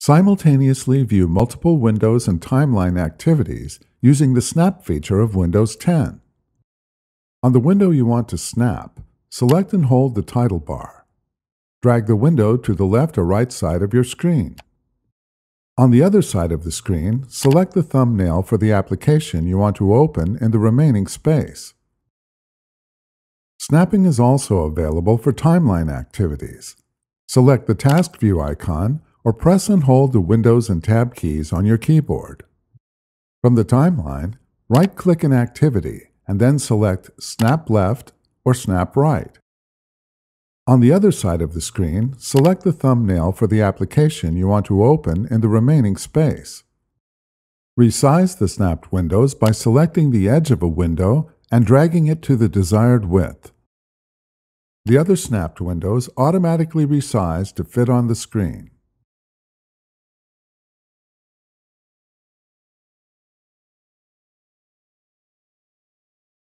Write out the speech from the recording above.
Simultaneously view multiple windows and timeline activities using the Snap feature of Windows 10. On the window you want to snap, select and hold the title bar. Drag the window to the left or right side of your screen. On the other side of the screen, select the thumbnail for the application you want to open in the remaining space. Snapping is also available for timeline activities. Select the Task View icon or press and hold the Windows and Tab keys on your keyboard. From the timeline, right-click an activity and then select Snap Left or Snap Right. On the other side of the screen, select the thumbnail for the application you want to open in the remaining space. Resize the snapped windows by selecting the edge of a window and dragging it to the desired width. The other snapped windows automatically resize to fit on the screen.